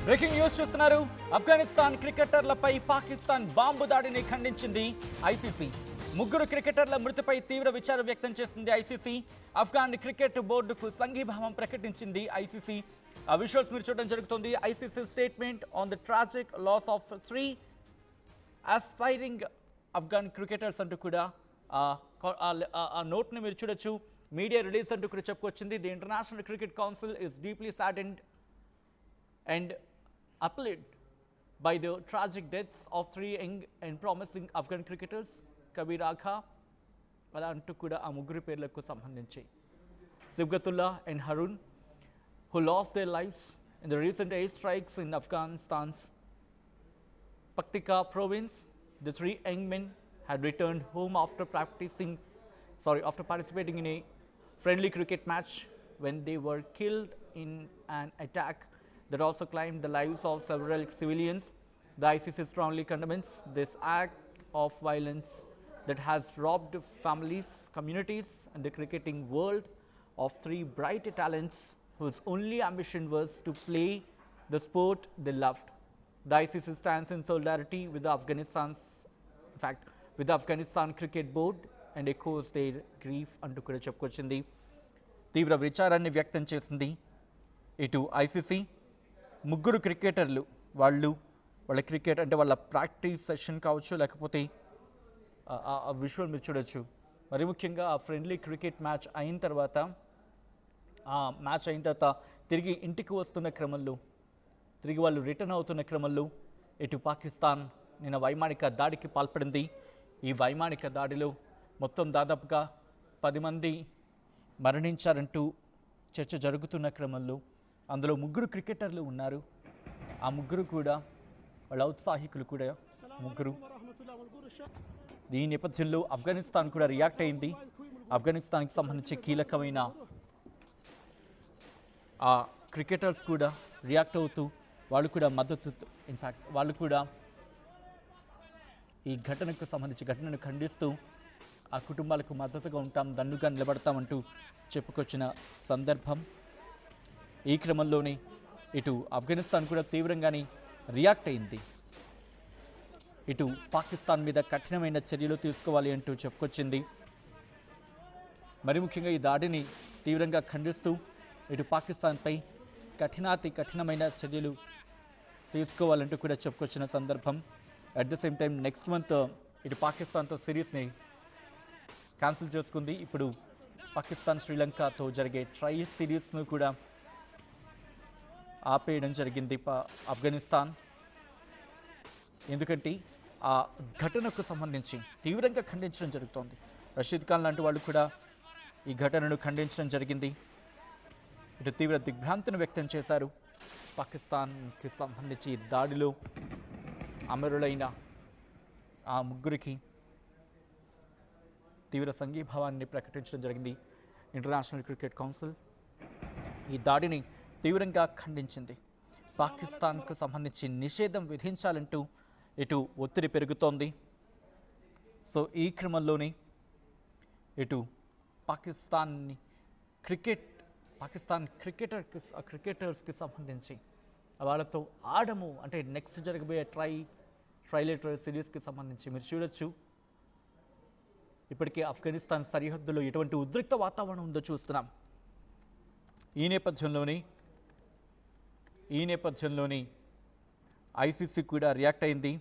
Breaking news చూస్తున్నారు. Afghanistan క్రికెటర్లపై Pakistan bomb దాడిని ఖండించింది ఐసీసీ. ముగ్గురు క్రికెటర్ల మృతిపై తీవ్ర విచారం వ్యక్తం చేసింది ఐసీసీ. ఆఫ్ఘాన్ క్రికెట్ బోర్డుకు సంఘీభావం ప్రకటించింది ఐసీసీ. ఆ విజువల్స్ మీరు చూడడం జరుగుతుంది. ICC statement on the tragic loss of 3 aspiring Afghan cricketers అంటూ కూడా ఆ నోట్ని మీరు చూడొచ్చు. మీడియా రిలీజ్ అంటూ కూడా చెప్పుకొచ్చింది. The international cricket council is deeply సాడెండ్ and appalled by the tragic deaths of 3 young and promising Afghan cricketers, Kabir Agha, అలా అంటూ కూడా ఆ ముగ్గురు పేర్లకు సంబంధించి Sibghatullah and Harun, who lost their lives in the recent air strikes in Afghanistan's Paktika province. The 3 young men had returned home after participating in a friendly cricket match when they were killed in an attack that also claimed the lives of several civilians. The ICC strongly condemns this act of violence that has robbed families, communities, and the cricketing world of 3 bright talents whose only ambition was to play the sport they loved. The ICC stands in solidarity with the Afghanistan Cricket Board and echoes their grief అంటూ కూడా చెప్పుకొచ్చింది. తీవ్ర విచారాన్ని వ్యక్తం చేసింది ఇటు ICC. ముగ్గురు క్రికెటర్లు వాళ్ళ క్రికెట్ అంటే వాళ్ళ ప్రాక్టీస్ సెషన్ కావచ్చు, లేకపోతే ఆ విజువల్ మీరు చూడొచ్చు. మరి ముఖ్యంగా ఆ ఫ్రెండ్లీ క్రికెట్ మ్యాచ్ అయిన తర్వాత తిరిగి ఇంటికి వస్తున్న క్రమంలో, తిరిగి వాళ్ళు రిటర్న్ అవుతున్న క్రమంలో ఇటు పాకిస్తాన్ నిన్న వైమానిక దాడికి పాల్పడింది. ఈ వైమానిక దాడిలో మొత్తం దాదాపుగా 10 మంది మరణించారంటూ చర్చ జరుగుతున్న క్రమంలో అందులో ముగ్గురు క్రికెటర్లు ఉన్నారు. ఆ ముగ్గురు కూడా వాళ్ళ ఔత్సాహికులు కూడా ముగ్గురు. ఈ నేపథ్యంలో ఆఫ్ఘనిస్తాన్ కూడా రియాక్ట్ అయింది. ఆఫ్ఘనిస్తాన్కి సంబంధించి కీలకమైన ఆ క్రికెటర్స్ కూడా రియాక్ట్ అవుతూ వాళ్ళు కూడా మద్దతు, ఇన్ఫ్యాక్ట్ వాళ్ళు కూడా ఈ ఘటనను ఖండిస్తూ ఆ కుటుంబాలకు మద్దతుగా ఉంటాం, దన్నుగా నిలబడతామంటూ చెప్పుకొచ్చిన సందర్భం. ఈ క్రమంలోనే ఇటు ఆఫ్ఘనిస్తాన్ కూడా తీవ్రంగానే రియాక్ట్ అయింది. ఇటు పాకిస్తాన్ మీద కఠినమైన చర్యలు తీసుకోవాలి అంటూ చెప్పుకొచ్చింది. మరి ముఖ్యంగా ఈ దాడిని తీవ్రంగా ఖండిస్తూ ఇటు పాకిస్తాన్పై కఠినమైన చర్యలు తీసుకోవాలంటూ కూడా చెప్పుకొచ్చిన సందర్భం. At the same time next month ఇటు పాకిస్తాన్తో సిరీస్ని క్యాన్సిల్ చేసుకుంది. ఇప్పుడు పాకిస్తాన్ శ్రీలంకతో జరిగే ట్రై సిరీస్ను కూడా ఆపేయడం జరిగింది ఆఫ్ఘనిస్తాన్. ఎందుకంటే ఆ ఘటనకు సంబంధించి తీవ్రంగా ఖండించడం జరుగుతోంది. రషీద్ ఖాన్ లాంటి వాళ్ళు కూడా ఈ ఘటనను ఖండించడం జరిగింది. ఇటు తీవ్ర దిగ్భ్రాంతిని వ్యక్తం చేశారు. పాకిస్తాన్కి సంబంధించి దాడిలో అమరులైన ఆ ముగ్గురికి తీవ్ర సంఘీభావాన్ని ప్రకటించడం జరిగింది. ఇంటర్నేషనల్ క్రికెట్ కౌన్సిల్ ఈ దాడిని తీవ్రంగా ఖండించింది. పాకిస్తాన్కు సంబంధించి నిషేధం విధించాలంటూ ఇటు ఒత్తిడి పెరుగుతోంది. సో ఈ క్రమంలోనే ఇటు పాకిస్తాన్ క్రికెటర్స్కి సంబంధించి వాళ్ళతో ఆడము అంటే నెక్స్ట్ జరగబోయే ట్రైలేటర్ సిరీస్కి సంబంధించి మీరు చూడొచ్చు. ఇప్పటికే ఆఫ్ఘనిస్తాన్ సరిహద్దులో ఎటువంటి ఉద్రిక్త వాతావరణం ఉందో చూస్తున్నాం. ఈ నేపథ్యంలోని ఐసీసీ కూడా రియాక్ట్ అయింది.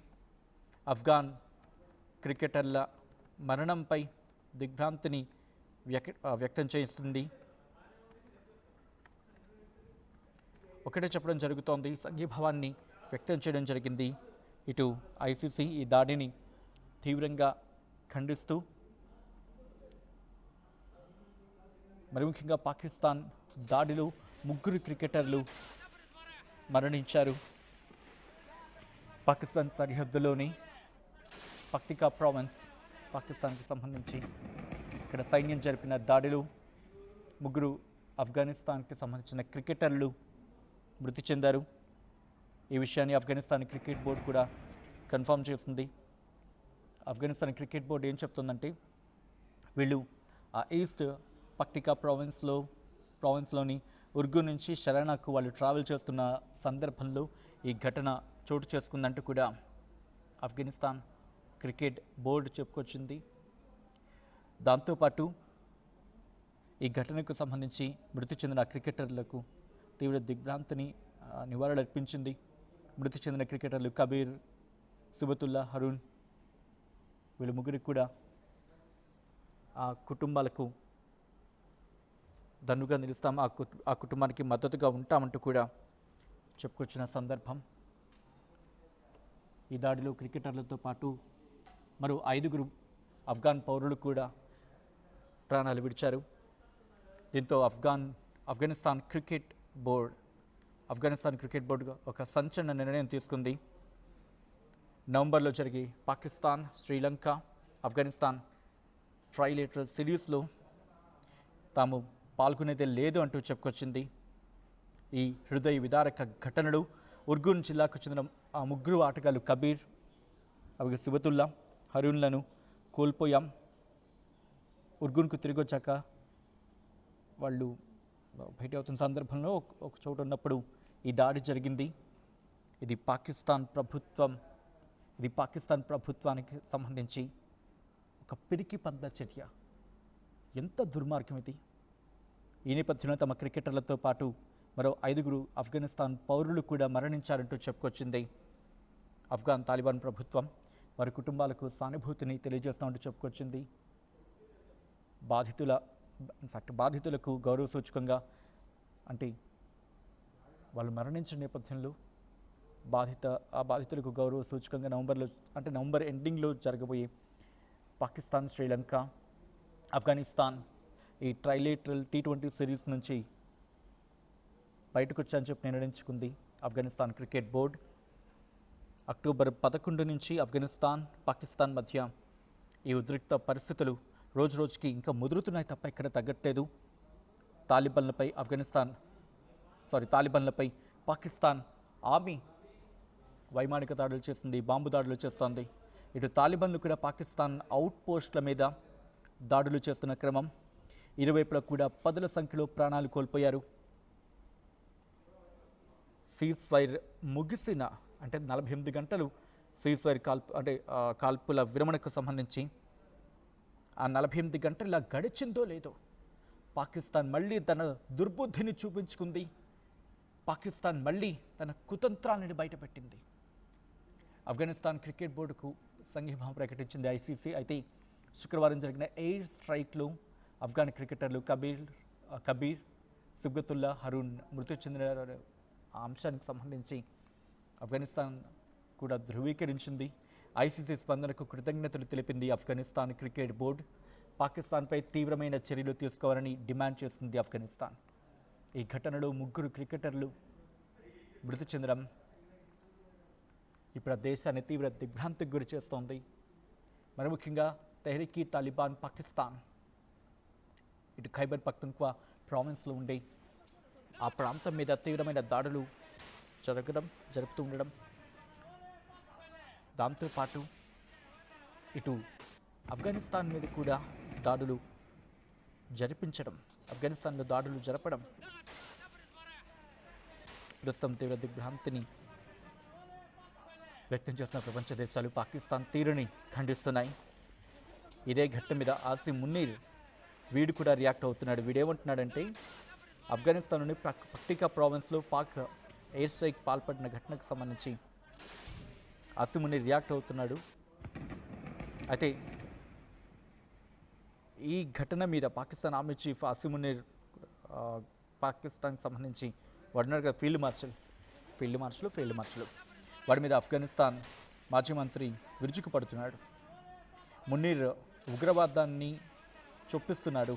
ఆఫ్ఘాన్ క్రికెటర్ల మరణంపై దిగ్భ్రాంతిని వ్యక్తం చేస్తుంది. ఒకటే చెప్పడం జరుగుతోంది, సంఘీభావాన్ని వ్యక్తం చేయడం జరిగింది. ఇటు ఐసీసీ ఈ దాడిని తీవ్రంగా ఖండిస్తూ మరి ముఖ్యంగా పాకిస్తాన్ దాడిలో ముగ్గురు క్రికెటర్లు మరణించారు. పాకిస్తాన్ సరిహద్దులోని పక్తికా ప్రావిన్స్ పాకిస్తాన్కి సంబంధించి ఇక్కడ సైన్యం జరిపిన దాడిలో ముగ్గురు ఆఫ్ఘనిస్తాన్కి సంబంధించిన క్రికెటర్లు మృతి చెందారు. ఈ విషయాన్ని ఆఫ్ఘనిస్తాన్ క్రికెట్ బోర్డు కూడా కన్ఫర్మ్ చేసింది. ఆఫ్ఘనిస్తాన్ క్రికెట్ బోర్డు ఏం చెప్తుందంటే వీళ్ళు ఆ ఈస్ట్ పక్టికా ప్రావిన్స్లోని ఉర్గు నుంచి షరానాకు వాళ్ళు ట్రావెల్ చేస్తున్న సందర్భంలో ఈ ఘటన చోటు చేసుకుందంటూ కూడా ఆఫ్ఘనిస్తాన్ క్రికెట్ బోర్డు చెప్పుకొచ్చింది. దాంతోపాటు ఈ ఘటనకు సంబంధించి మృతి చెందిన క్రికెటర్లకు తీవ్ర దిగ్భ్రాంతిని నివాళులర్పించింది. మృతి చెందిన క్రికెటర్లు కబీర్, సుబతుల్లా, హరూన్ వీళ్ళు ముగ్గురికి కూడా ఆ కుటుంబాలకు దన్నుగా నిలుస్తాం, ఆ కుటుంబానికి మద్దతుగా ఉంటామంటూ కూడా చెప్పుకొచ్చిన సందర్భం. ఈ దాడిలో క్రికెటర్లతో పాటు మరో 5 ఆఫ్ఘాన్ పౌరులు కూడా ప్రాణాలు విడిచారు. దీంతో ఆఫ్ఘనిస్తాన్ క్రికెట్ బోర్డు ఒక సంచలన నిర్ణయం తీసుకుంది. నవంబర్లో జరిగే పాకిస్తాన్, శ్రీలంక, ఆఫ్ఘనిస్తాన్ ట్రైలేటరల్ సిరీస్లో తాము పాల్గొనేదే లేదు అంటూ చెప్పుకొచ్చింది. ఈ హృదయ విదారక ఘటనలు ఉర్గూన్ జిల్లాకు చెందిన ఆ 3 ఆటగాళ్లు కబీర్, అలాగే సుబతుల్లా, హరూన్లను కోల్పోయాం. ఉర్గూన్కు తిరిగి వచ్చాక వాళ్ళు భేటీ అవుతున్న సందర్భంలో ఒక చోట ఉన్నప్పుడు ఈ దాడి జరిగింది. ఇది పాకిస్తాన్ ప్రభుత్వానికి సంబంధించి ఒక పిరికి పంద చర్య. ఎంత దుర్మార్గం ఇది! ఈ నేపథ్యంలో తమ క్రికెటర్లతో పాటు మరో 5 ఆఫ్ఘనిస్తాన్ పౌరులు కూడా మరణించారంటూ చెప్పుకొచ్చింది ఆఫ్ఘాన్ తాలిబాన్ ప్రభుత్వం. వారి కుటుంబాలకు సానుభూతిని తెలియజేస్తామంటూ చెప్పుకొచ్చింది. బాధితులకు గౌరవ సూచకంగా, అంటే వాళ్ళు మరణించిన నేపథ్యంలో బాధితులకు గౌరవ సూచకంగా నవంబర్ ఎండింగ్లో జరగబోయే పాకిస్తాన్, శ్రీలంక, ఆఫ్ఘనిస్తాన్ ఈ ట్రైలేటరల్ T20 సిరీస్ నుంచి బయటకు వచ్చాయని చెప్పి నిర్ణయించుకుంది ఆఫ్ఘనిస్తాన్ క్రికెట్ బోర్డు. అక్టోబర్ 11 నుంచి ఆఫ్ఘనిస్తాన్, పాకిస్తాన్ మధ్య ఈ ఉద్రిక్త పరిస్థితులు రోజురోజుకి ఇంకా ముదురుతున్నాయి తప్ప ఇక్కడ తగ్గట్లేదు. తాలిబాన్లపై పాకిస్తాన్ ఆర్మీ వైమానిక దాడులు చేస్తుంది, బాంబు దాడులు చేస్తోంది. ఇటు తాలిబాన్లు కూడా పాకిస్తాన్ అవుట్ పోస్టుల మీద దాడులు చేస్తున్న క్రమం. ఇరువైపులా కూడా పదుల సంఖ్యలో ప్రాణాలు కోల్పోయారు. సీజ్ ఫైర్ ముగిసిన 48 గంటలు సీజ్ ఫైర్ కాల్పుల విరమణకు సంబంధించి ఆ 48 గంటలు ఇలా గడిచిందో లేదో పాకిస్తాన్ మళ్ళీ తన దుర్బుద్ధిని చూపించుకుంది. పాకిస్తాన్ మళ్ళీ తన కుతంత్రాలను బయటపెట్టింది. ఆఫ్ఘనిస్తాన్ క్రికెట్ బోర్డుకు సంఘీభావం ప్రకటించింది ICC. అయితే శుక్రవారం జరిగిన ఎయిర్ స్ట్రైక్లో ఆఫ్ఘాన్ క్రికెటర్లు కబీర్, సుబ్గతుల్లా, హరూన్ మృతి చెందిన ఆ అంశానికి సంబంధించి ఆఫ్ఘనిస్తాన్ కూడా ధృవీకరించింది. ICC స్పందనకు కృతజ్ఞతలు తెలిపింది ఆఫ్ఘనిస్తాన్ క్రికెట్ బోర్డు. పాకిస్తాన్పై తీవ్రమైన చర్యలు తీసుకోవాలని డిమాండ్ చేసింది ఆఫ్ఘనిస్తాన్. ఈ ఘటనలో 3 క్రికెటర్లు మృతి చెందడం ఇప్పుడు ఆ దేశాన్ని తీవ్ర దిగ్భ్రాంతికి గురి చేస్తోంది. మరి ముఖ్యంగా తెహ్రీక్ తాలిబాన్ పాకిస్తాన్ ఇటు ఖైబర్ పఖ్తూన్ఖ్వా ప్రావిన్స్లో ఉండే ఆ ప్రాంతం మీద తీవ్రమైన దాడులు జరుపుతూ ఉండడం, దాంతోపాటు ఇటు ఆఫ్ఘనిస్తాన్ మీద కూడా ఆఫ్ఘనిస్తాన్లో దాడులు జరపడం ప్రస్తుతం తీవ్ర దిగ్భ్రాంతిని వ్యక్తం చేస్తున్న ప్రపంచ దేశాలు పాకిస్తాన్ తీరుని ఖండిస్తున్నాయి. ఇదే ఘట్టం మీద ఆసిమ్ మున్నీర్ వీడు కూడా రియాక్ట్ అవుతున్నాడు. వీడేమంటున్నాడంటే ఆఫ్ఘనిస్తాన్లోని పక్టికా ప్రావిన్స్లో పాక్ ఎయిర్ స్ట్రైక్ పాల్పడిన ఘటనకు సంబంధించి ఆసిమ్ మున్నీర్ రియాక్ట్ అవుతున్నాడు. అయితే ఈ ఘటన మీద పాకిస్తాన్ ఆర్మీ చీఫ్ ఆసిమ్ మున్నీర్ పాకిస్తాన్కి సంబంధించి వాడున్నారు కదా ఫీల్డ్ మార్షల్ వాడి మీద ఆఫ్ఘనిస్తాన్ మాజీ మంత్రి విరుచుకుపడుతున్నాడు. మున్నీర్ ఉగ్రవాదాన్ని చొప్పిస్తున్నాడు,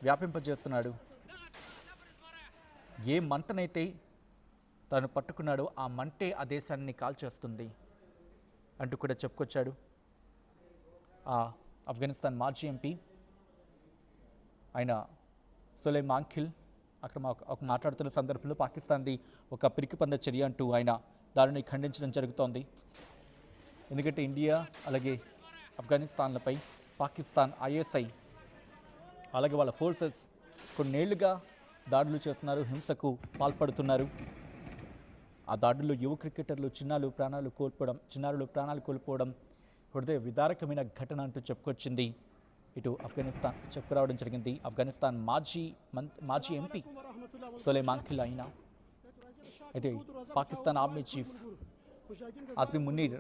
వ్యాపింపజేస్తున్నాడు. ఏ మంటనైతే తాను పట్టుకున్నాడో ఆ మంటే ఆ దేశాన్ని కాల్చేస్తుంది అంటూ కూడా చెప్పుకొచ్చాడు. ఆఫ్ఘనిస్తాన్ మాజీ ఎంపీ ఆయన సులైమాన్ మాంఖిల్ అక్కడ ఒక మాట్లాడుతున్న సందర్భంలో పాకిస్తాన్ది ఒక పిరికిపంద చర్య అంటూ ఆయన దానిని ఖండించడం జరుగుతోంది. ఎందుకంటే ఇండియా అలాగే ఆఫ్ఘనిస్తాన్లపై పాకిస్తాన్ ISI అలాగే వాళ్ళ ఫోర్సెస్ కొన్నేళ్లుగా దాడులు చేస్తున్నారు, హింసకు పాల్పడుతున్నారు. ఆ దాడుల్లో యువ క్రికెటర్లు చిన్నారులు ప్రాణాలు కోల్పోవడం హృదయ విదారకమైన ఘటన అంటూ చెప్పుకొచ్చింది ఇటు ఆఫ్ఘనిస్తాన్. చెప్పుకురావడం జరిగింది. ఆఫ్ఘనిస్తాన్ మాజీ ఎంపీ సులైమాన్ ఖిల్ అయినా అయితే పాకిస్తాన్ ఆర్మీ చీఫ్ అజీం మునీర్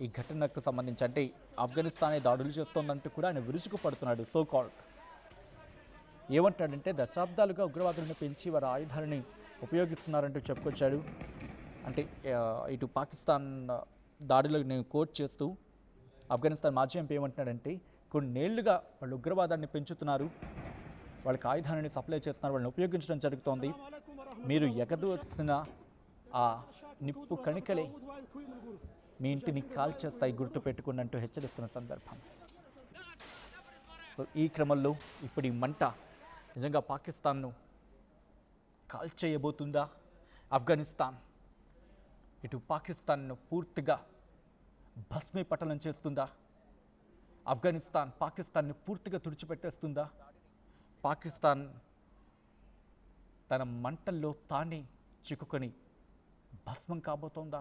ఈ ఘటనకు సంబంధించి అంటే ఆఫ్ఘనిస్తానే దాడులు చేస్తోందంటూ కూడా ఆయన విరుచుకు పడుతున్నాడు. సో కాల్డ్ ఏమంటాడంటే దశాబ్దాలుగా ఉగ్రవాదులను పెంచి వారి ఆయుధాలని ఉపయోగిస్తున్నారంటూ చెప్పుకొచ్చాడు. అంటే ఇటు పాకిస్తాన్ దాడులకు నేను కోట్ చేస్తూ ఆఫ్ఘనిస్తాన్ మాజీ ఎంపీ ఏమంటున్నాడంటే కొన్నేళ్లుగా వాళ్ళు ఉగ్రవాదాన్ని పెంచుతున్నారు, వాళ్ళకి ఆయుధాలని సప్లై చేస్తున్నారు, వాళ్ళని ఉపయోగించడం జరుగుతోంది. మీరు ఎగదోసిన ఆ నిప్పు కణికలే మీ ఇంటిని కాల్చేస్తాయి, గుర్తుపెట్టుకోండి అంటూ హెచ్చరిస్తున్న సందర్భం. సో ఈ క్రమంలో ఇప్పుడు ఈ మంట నిజంగా పాకిస్తాన్ను కాల్చేయబోతుందా? ఆఫ్ఘనిస్తాన్ ఇటు పాకిస్తాన్ను పూర్తిగా భస్మీపటలం చేస్తుందా? ఆఫ్ఘనిస్తాన్ పాకిస్తాన్ని పూర్తిగా తుడిచిపెట్టేస్తుందా? పాకిస్తాన్ తన మంటల్లో తానే చిక్కుకొని భస్మం కాబోతోందా?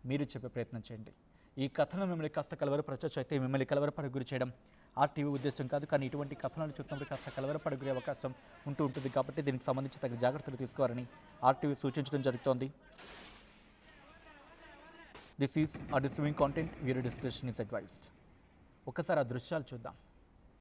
మీరు చెప్పే ప్రయత్నం చేయండి. ఈ కథనం మిమ్మల్ని కాస్త కలవరపరచవచ్చు. అయితే మిమ్మల్ని కలవరపడ గురి చేయడం ఆర్టీవీ ఉద్దేశం కాదు, కానీ ఇటువంటి కథనాలు చూసినప్పుడు కాస్త కలవరపడ గురే అవకాశం ఉంటుంది. కాబట్టి దీనికి సంబంధించి తగిన జాగ్రత్తలు తీసుకోవాలని ఆర్టీవీ సూచించడం జరుగుతోంది. దిస్ ఈజ్ ఆ disturbing content, viewer description is advised. ఒకసారి ఆ దృశ్యాలు చూద్దాం.